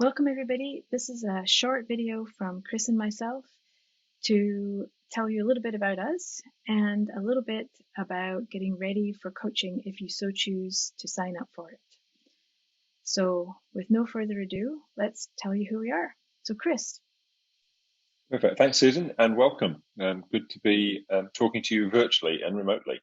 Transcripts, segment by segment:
Welcome, everybody. This is a short video from Chris and myself to tell you a little bit about us and a little bit about getting ready for coaching if you so choose to sign up for it. So with no further ado, let's tell you who we are. So Chris. Perfect. Thanks, Susan, and welcome. Good to be talking to you virtually and remotely.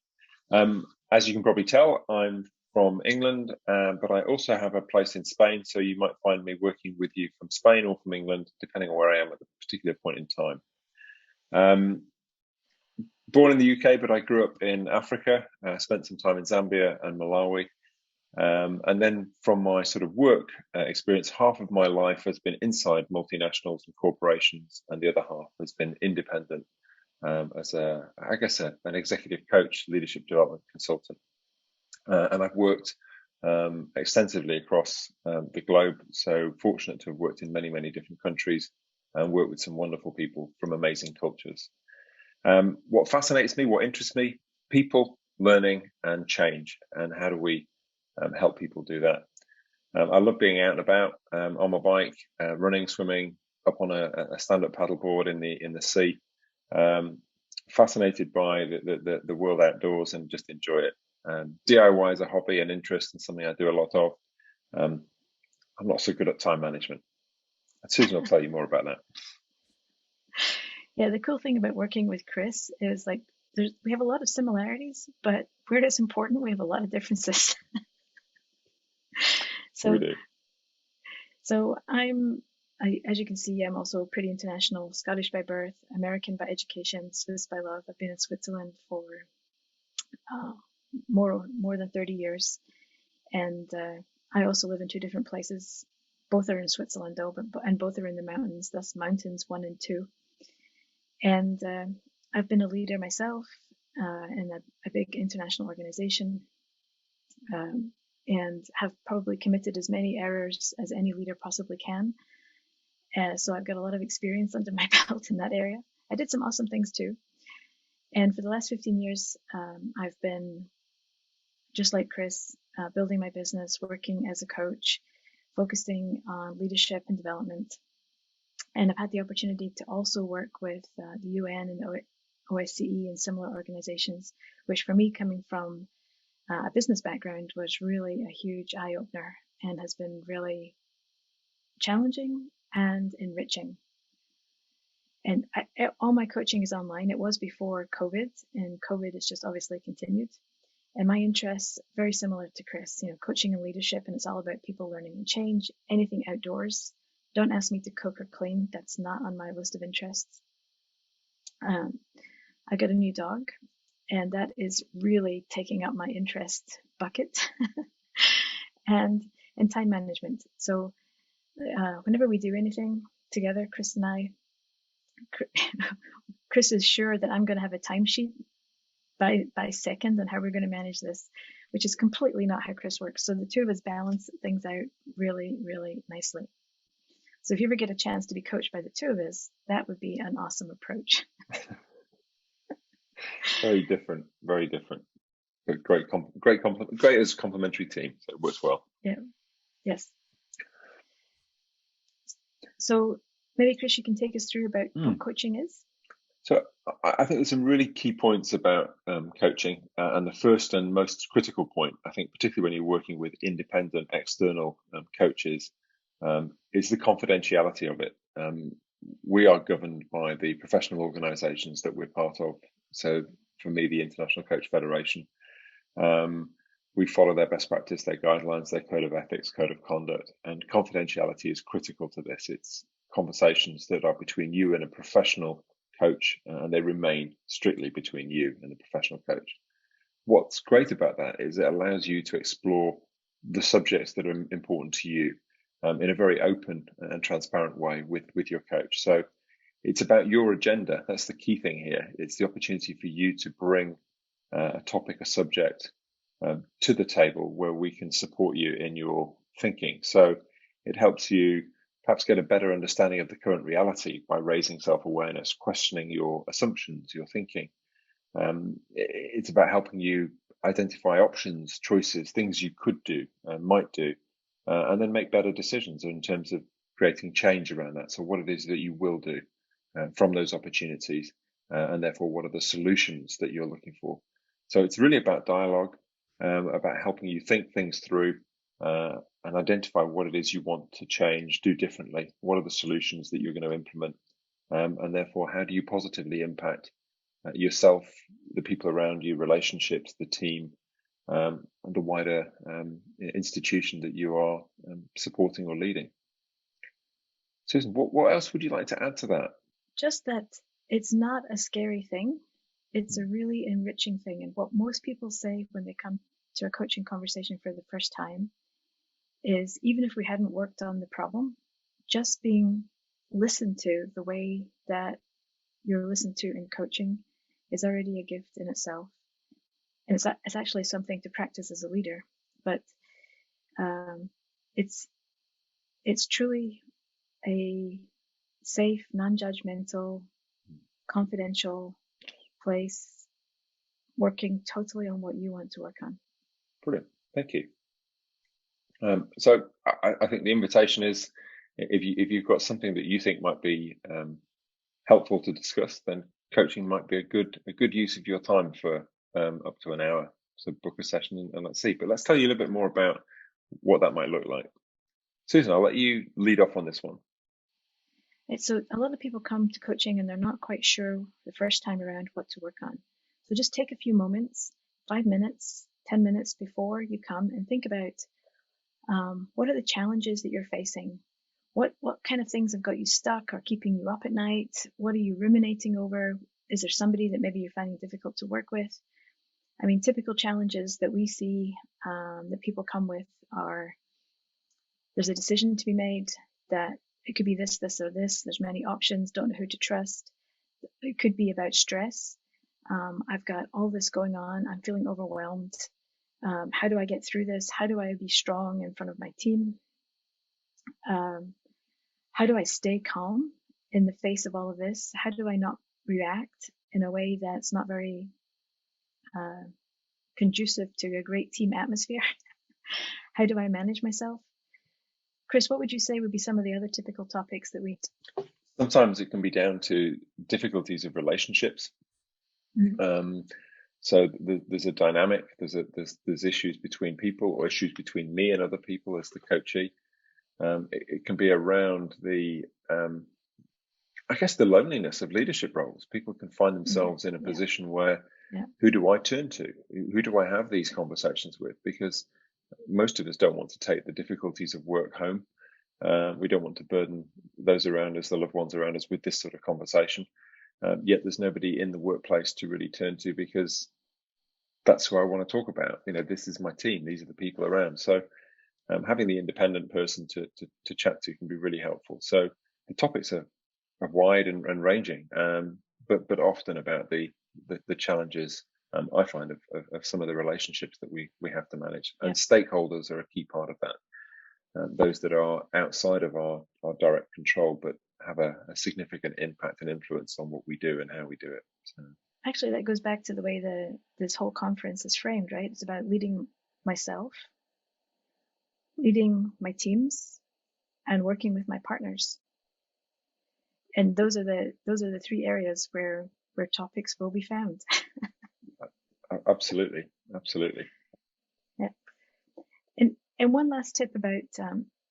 As you can probably tell, I'm from England, but I also have a place in Spain, so you might find me working with you from Spain or from England, depending on where I am at the particular point in time. Born in the UK, but I grew up in Africa, spent some time in Zambia and Malawi. And then from my sort of work experience, half of my life has been inside multinationals and corporations, and the other half has been independent as an executive coach, leadership development consultant. And I've worked extensively across the globe. So fortunate to have worked in many, many different countries and worked with some wonderful people from amazing cultures. What fascinates me, what interests me, people, learning, and change. And how do we help people do that? I love being out and about on my bike, running, swimming, up on a stand-up paddleboard in the sea. Fascinated by the world outdoors and just enjoy it. DIY is a hobby and interest and something I do a lot of. I'm not so good at time management. Susan will tell you more about that. Yeah, the cool thing about working with Chris is we have a lot of similarities, but where it's important, we have a lot of differences. We do. So as you can see, I'm also pretty international, Scottish by birth, American by education, Swiss by love. I've been in Switzerland for more than 30 years. And I also live in two different places. Both are in Switzerland though, and both are in the mountains, thus mountains 1 and 2. And I've been a leader myself in a big international organization. And have probably committed as many errors as any leader possibly can. So I've got a lot of experience under my belt in that area. I did some awesome things too. And for the last 15 years, I've been, just like Chris, building my business, working as a coach, focusing on leadership and development. And I've had the opportunity to also work with the UN and OSCE and similar organizations, which for me, coming from a business background, was really a huge eye-opener and has been really challenging and enriching. And all my coaching is online. It was before COVID, and COVID has just obviously continued. And my interests very similar to Chris, coaching and leadership, and it's all about people learning and change. Anything outdoors. Don't ask me to cook or clean. That's not on my list of interests. I got a new dog, and that is really taking up my interest bucket. and time management. So whenever we do anything together, Chris and I, Chris is sure that I'm going to have a timesheet by second on how we're going to manage this, which is completely not how Chris works. So the two of us balance things out really, really nicely. So if you ever get a chance to be coached by the two of us, that would be an awesome approach. Very different, very different. But great as a complementary team, so it works well. Yeah. Yes. So maybe Chris, you can take us through about what coaching is. So I think there's some really key points about coaching, and the first and most critical point, I think, particularly when you're working with independent external coaches, is the confidentiality of it. We are governed by the professional organisations that we're part of. So for me, the International Coach Federation, we follow their best practice, their guidelines, their code of ethics, code of conduct, and confidentiality is critical to this. It's conversations that are between you and a professional coach, and they remain strictly between you and the professional coach. What's great about that is it allows you to explore the subjects that are important to you in a very open and transparent way with your coach. So it's about your agenda. That's the key thing here. It's the opportunity for you to bring a topic, a subject to the table where we can support you in your thinking. So it helps you perhaps get a better understanding of the current reality by raising self-awareness, questioning your assumptions, your thinking. It's about helping you identify options, choices, things you could do and might do, and then make better decisions in terms of creating change around that. So what it is that you will do from those opportunities, and therefore what are the solutions that you're looking for. So it's really about dialogue, about helping you think things through, and identify what it is you want to change, do differently. What are the solutions that you're going to implement? And therefore, how do you positively impact yourself, the people around you, relationships, the team, and the wider institution that you are supporting or leading? Susan, what else would you like to add to that? Just that it's not a scary thing. It's a really enriching thing. And what most people say when they come to a coaching conversation for the first time is, even if we hadn't worked on the problem, just being listened to the way that you're listened to in coaching is already a gift in itself. And it's actually something to practice as a leader. But it's truly a safe, non-judgmental, confidential place, working totally on what you want to work on. Brilliant. Thank you. So I think the invitation is, if you've got something that you think might be helpful to discuss, then coaching might be a good use of your time for up to an hour. So book a session and let's see. But let's tell you a little bit more about what that might look like. Susan, I'll let you lead off on this one. So a lot of people come to coaching and they're not quite sure the first time around what to work on. So just take a few moments, 5 minutes, 10 minutes before you come, and think about what are the challenges that you're facing? What kind of things have got you stuck or keeping you up at night? What are you ruminating over? Is there somebody that maybe you're finding difficult to work with? I mean, typical challenges that we see that people come with are, there's a decision to be made that it could be this, this, or this. There's many options, don't know who to trust. It could be about stress. I've got all this going on. I'm feeling overwhelmed. How do I get through this? How do I be strong in front of my team? How do I stay calm in the face of all of this? How do I not react in a way that's not very conducive to a great team atmosphere? How do I manage myself? Chris, what would you say would be some of the other typical topics that we... Sometimes it can be down to difficulties of relationships. Mm-hmm. So there's a dynamic, there's issues between people, or issues between me and other people as the coachee. It can be around the, I guess, the loneliness of leadership roles. People can find themselves in a position where, who do I turn to? Who do I have these conversations with? Because most of us don't want to take the difficulties of work home. We don't want to burden those around us, the loved ones around us, with this sort of conversation. Yet there's nobody in the workplace to really turn to, because that's who I want to talk about. This is my team. These are the people around. So having the independent person to chat to can be really helpful. So the topics are wide and ranging, but often about the challenges I find of some of the relationships that we have to manage. And stakeholders are a key part of that. Those that are outside of our direct control, but have a significant impact and influence on what we do and how we do it. So. Actually, that goes back to the way this whole conference is framed, right? It's about leading myself, leading my teams, and working with my partners. And those are the three areas where topics will be found. Absolutely. Yeah. And one last tip about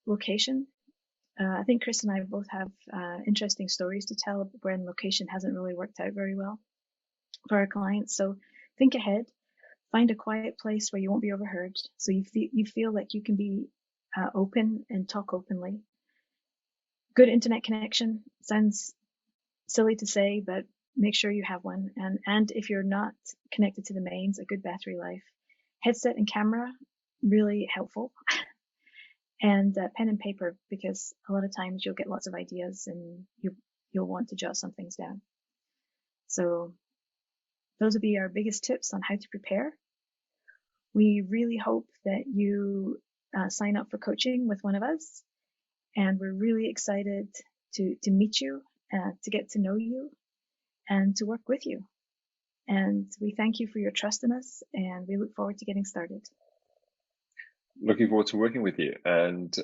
location. I think Chris and I both have interesting stories to tell when location hasn't really worked out very well for our clients. So think ahead, find a quiet place where you won't be overheard, so you feel like you can be open and talk openly. Good internet connection. Sounds silly to say, but make sure you have one. And if you're not connected to the mains, a good battery life. Headset and camera, really helpful. And pen and paper, because a lot of times you'll get lots of ideas and you'll want to jot some things down. So those will be our biggest tips on how to prepare. We really hope that you sign up for coaching with one of us, and we're really excited to meet you, to get to know you, and to work with you. And we thank you for your trust in us, and we look forward to getting started. looking forward to working with you. And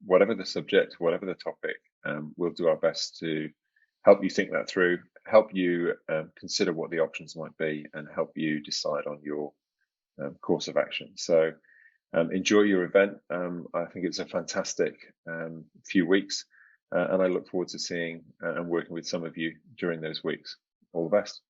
whatever the subject, whatever the topic, we'll do our best to help you think that through, help you consider what the options might be, and help you decide on your course of action. So enjoy your event. I think it's a fantastic few weeks, and I look forward to seeing and working with some of you during those weeks. All the best.